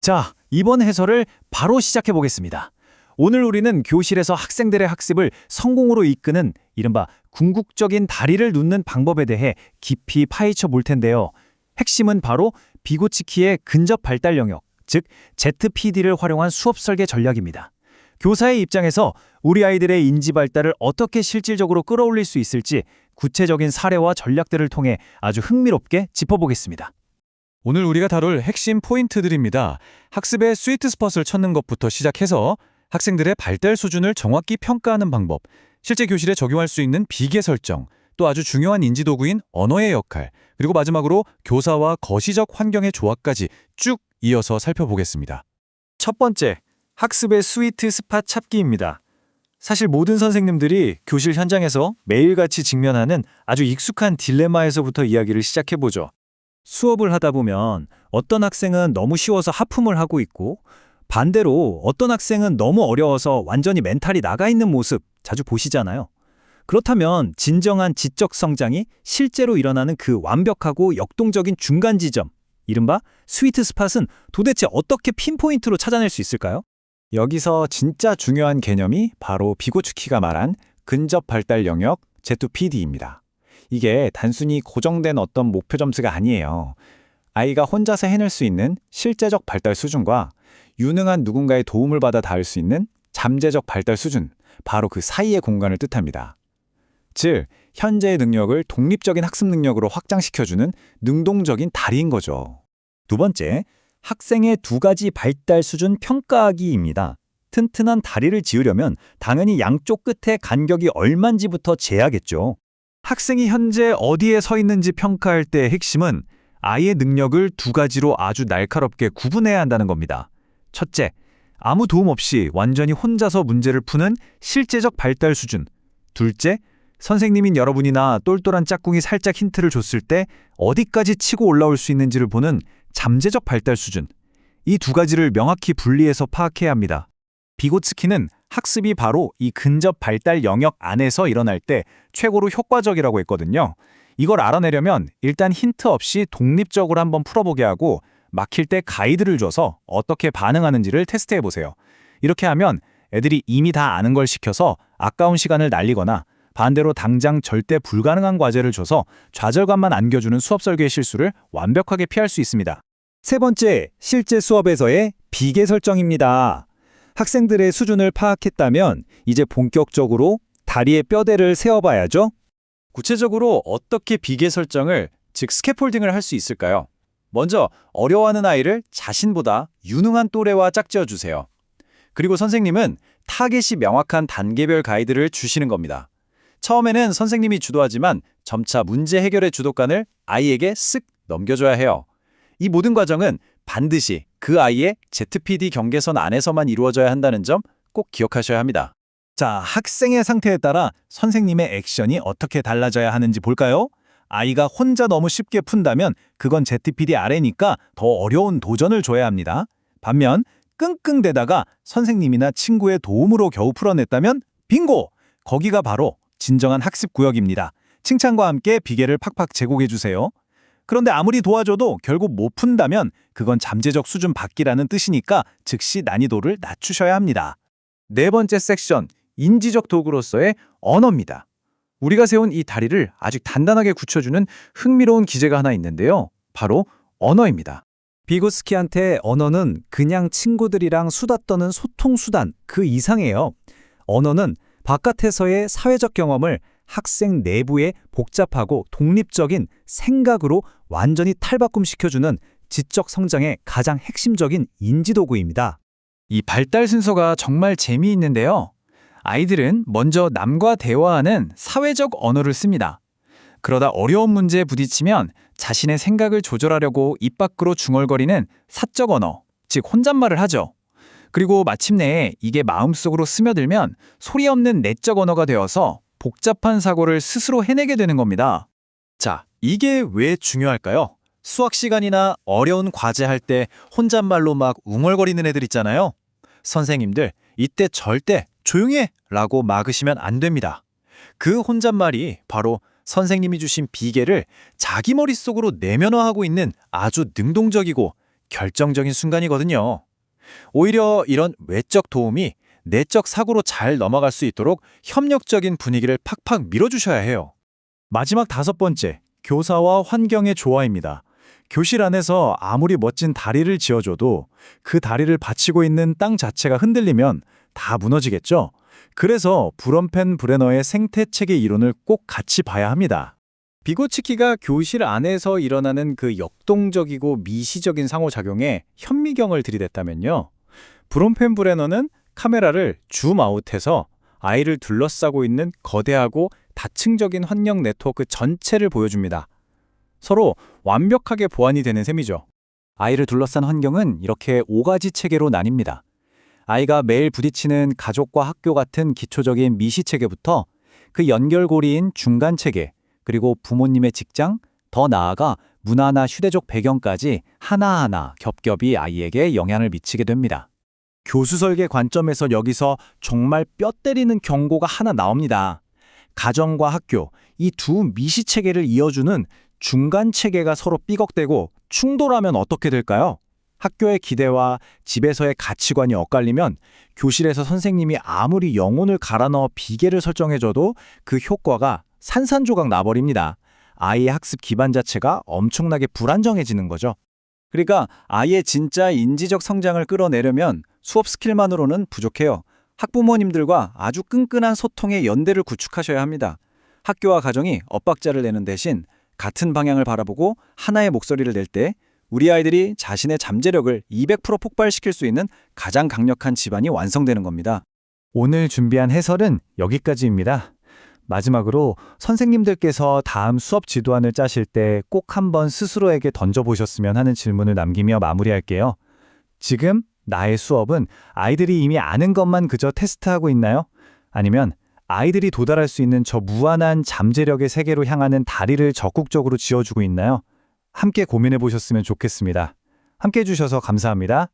자, 이번 해설을 바로 시작해 보겠습니다. 오늘 우리는 교실에서 학생들의 학습을 성공으로 이끄는 이른바 궁극적인 다리를 놓는 방법에 대해 깊이 파헤쳐 볼 텐데요. 핵심은 바로 비고치키의 근접 발달 영역, 즉 ZPD를 활용한 수업 설계 전략입니다. 교사의 입장에서 우리 아이들의 인지 발달을 어떻게 실질적으로 끌어올릴 수 있을지 구체적인 사례와 전략들을 통해 아주 흥미롭게 짚어보겠습니다. 오늘 우리가 다룰 핵심 포인트들입니다. 학습의 스위트 스폿을 찾는 것부터 시작해서 학생들의 발달 수준을 정확히 평가하는 방법, 실제 교실에 적용할 수 있는 비계 설정, 또 아주 중요한 인지 도구인 언어의 역할, 그리고 마지막으로 교사와 거시적 환경의 조화까지 쭉 이어서 살펴보겠습니다. 첫 번째, 학습의 스위트 스팟 찾기입니다. 사실 모든 선생님들이 교실 현장에서 매일같이 직면하는 아주 익숙한 딜레마에서부터 이야기를 시작해보죠. 수업을 하다 보면 어떤 학생은 너무 쉬워서 하품을 하고 있고 반대로 어떤 학생은 너무 어려워서 완전히 멘탈이 나가 있는 모습 자주 보시잖아요. 그렇다면 진정한 지적 성장이 실제로 일어나는 그 완벽하고 역동적인 중간 지점, 이른바 스위트 스팟은 도대체 어떻게 핀포인트로 찾아낼 수 있을까요? 여기서 진짜 중요한 개념이 바로 비고츠키가 말한 근접 발달 영역 ZPD입니다. 이게 단순히 고정된 어떤 목표 점수가 아니에요. 아이가 혼자서 해낼 수 있는 실제적 발달 수준과 유능한 누군가의 도움을 받아 닿을 수 있는 잠재적 발달 수준, 바로 그 사이의 공간을 뜻합니다. 즉, 현재의 능력을 독립적인 학습 능력으로 확장시켜주는 능동적인 다리인 거죠. 두 번째, 학생의 두 가지 발달 수준 평가하기입니다. 튼튼한 다리를 지으려면 당연히 양쪽 끝에 간격이 얼만지부터 재야겠죠. 학생이 현재 어디에 서 있는지 평가할 때의 핵심은 아이의 능력을 두 가지로 아주 날카롭게 구분해야 한다는 겁니다. 첫째, 아무 도움 없이 완전히 혼자서 문제를 푸는 실제적 발달 수준. 둘째, 선생님인 여러분이나 똘똘한 짝꿍이 살짝 힌트를 줬을 때 어디까지 치고 올라올 수 있는지를 보는 잠재적 발달 수준. 이 두 가지를 명확히 분리해서 파악해야 합니다. 비고츠키는 학습이 바로 이 근접 발달 영역 안에서 일어날 때 최고로 효과적이라고 했거든요. 이걸 알아내려면 일단 힌트 없이 독립적으로 한번 풀어보게 하고 막힐 때 가이드를 줘서 어떻게 반응하는지를 테스트해보세요. 이렇게 하면 애들이 이미 다 아는 걸 시켜서 아까운 시간을 날리거나 반대로 당장 절대 불가능한 과제를 줘서 좌절감만 안겨주는 수업 설계의 실수를 완벽하게 피할 수 있습니다. 세 번째, 실제 수업에서의 비계 설정입니다. 학생들의 수준을 파악했다면 이제 본격적으로 다리의 뼈대를 세어봐야죠. 구체적으로 어떻게 비계 설정을, 즉 스캐폴딩을 할 수 있을까요? 먼저 어려워하는 아이를 자신보다 유능한 또래와 짝지어 주세요. 그리고 선생님은 타겟이 명확한 단계별 가이드를 주시는 겁니다. 처음에는 선생님이 주도하지만 점차 문제 해결의 주도권을 아이에게 쓱 넘겨줘야 해요. 이 모든 과정은 반드시 그 아이의 ZPD 경계선 안에서만 이루어져야 한다는 점 꼭 기억하셔야 합니다. 자, 학생의 상태에 따라 선생님의 액션이 어떻게 달라져야 하는지 볼까요? 아이가 혼자 너무 쉽게 푼다면 그건 ZPD 아래니까 더 어려운 도전을 줘야 합니다. 반면 끙끙대다가 선생님이나 친구의 도움으로 겨우 풀어냈다면 빙고! 거기가 바로 진정한 학습 구역입니다. 칭찬과 함께 비계를 팍팍 제공해주세요. 그런데 아무리 도와줘도 결국 못 푼다면 그건 잠재적 수준 밖이라는 뜻이니까 즉시 난이도를 낮추셔야 합니다. 네 번째 섹션, 인지적 도구로서의 언어입니다. 우리가 세운 이 다리를 아직 단단하게 굳혀주는 흥미로운 기제가 하나 있는데요. 바로 언어입니다. 비고스키한테 언어는 그냥 친구들이랑 수다 떠는 소통 수단 그 이상이에요. 언어는 바깥에서의 사회적 경험을 학생 내부의 복잡하고 독립적인 생각으로 완전히 탈바꿈시켜주는 지적 성장의 가장 핵심적인 인지도구입니다. 이 발달 순서가 정말 재미있는데요. 아이들은 먼저 남과 대화하는 사회적 언어를 씁니다. 그러다 어려운 문제에 부딪히면 자신의 생각을 조절하려고 입 밖으로 중얼거리는 사적 언어, 즉 혼잣말을 하죠. 그리고 마침내 이게 마음속으로 스며들면 소리 없는 내적 언어가 되어서 복잡한 사고를 스스로 해내게 되는 겁니다. 자, 이게 왜 중요할까요? 수학 시간이나 어려운 과제 할 때 혼잣말로 막 웅얼거리는 애들 있잖아요. 선생님들, 이때 절대 조용히 해! 라고 막으시면 안 됩니다. 그 혼잣말이 바로 선생님이 주신 비계를 자기 머릿속으로 내면화하고 있는 아주 능동적이고 결정적인 순간이거든요. 오히려 이런 외적 도움이 내적 사고로 잘 넘어갈 수 있도록 협력적인 분위기를 팍팍 밀어주셔야 해요. 마지막 5번째, 교사와 환경의 조화입니다. 교실 안에서 아무리 멋진 다리를 지어줘도 그 다리를 받치고 있는 땅 자체가 흔들리면 다 무너지겠죠? 그래서 브롬펜 브레너의 생태체계 이론을 꼭 같이 봐야 합니다. 비고치키가 교실 안에서 일어나는 그 역동적이고 미시적인 상호작용에 현미경을 들이댔다면요. 브롬펜 브레너는 카메라를 줌아웃해서 아이를 둘러싸고 있는 거대하고 다층적인 환경 네트워크 전체를 보여줍니다. 서로 완벽하게 보완이 되는 셈이죠. 아이를 둘러싼 환경은 이렇게 5가지 체계로 나뉩니다. 아이가 매일 부딪히는 가족과 학교 같은 기초적인 미시체계부터 그 연결고리인 중간체계, 그리고 부모님의 직장, 더 나아가 문화나 휴대적 배경까지 하나하나 겹겹이 아이에게 영향을 미치게 됩니다. 교수 설계 관점에서 여기서 정말 뼈 때리는 경고가 하나 나옵니다. 가정과 학교, 이 두 미시체계를 이어주는 중간체계가 서로 삐걱대고 충돌하면 어떻게 될까요? 학교의 기대와 집에서의 가치관이 엇갈리면 교실에서 선생님이 아무리 영혼을 갈아 넣어 비계를 설정해줘도 그 효과가 산산조각 나버립니다. 아이의 학습 기반 자체가 엄청나게 불안정해지는 거죠. 그러니까 아이의 진짜 인지적 성장을 끌어내려면 수업 스킬만으로는 부족해요. 학부모님들과 아주 끈끈한 소통의 연대를 구축하셔야 합니다. 학교와 가정이 엇박자를 내는 대신 같은 방향을 바라보고 하나의 목소리를 낼 때 우리 아이들이 자신의 잠재력을 200% 폭발시킬 수 있는 가장 강력한 기반이 완성되는 겁니다. 오늘 준비한 해설은 여기까지입니다. 마지막으로 선생님들께서 다음 수업 지도안을 짜실 때 꼭 한번 스스로에게 던져보셨으면 하는 질문을 남기며 마무리할게요. 지금 나의 수업은 아이들이 이미 아는 것만 그저 테스트하고 있나요? 아니면 아이들이 도달할 수 있는 저 무한한 잠재력의 세계로 향하는 다리를 적극적으로 지어주고 있나요? 함께 고민해 보셨으면 좋겠습니다. 함께 해주셔서 감사합니다.